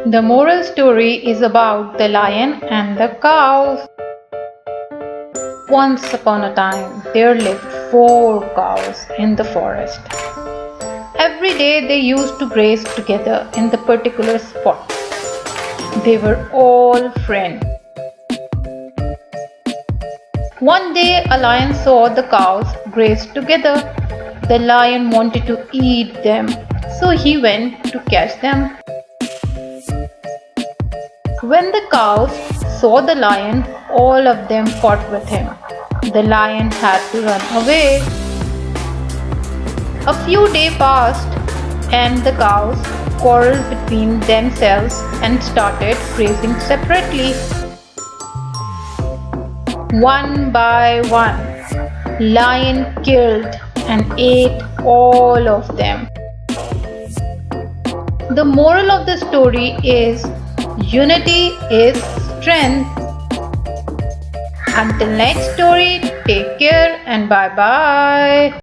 The moral story is about the lion and the cows. Once upon a time, there lived 4 cows in the forest. Every day they used to graze together in the particular spot. They were all friends. One day a lion saw the cows graze together. The lion wanted to eat them, so he went to catch them. When the cows saw the lion, all of them fought with him. The lion had to run away. A few days passed and the cows quarreled between themselves and started grazing separately. One by one, lion killed and ate all of them. The moral of the story is unity is strength. Until next story, take care and bye bye.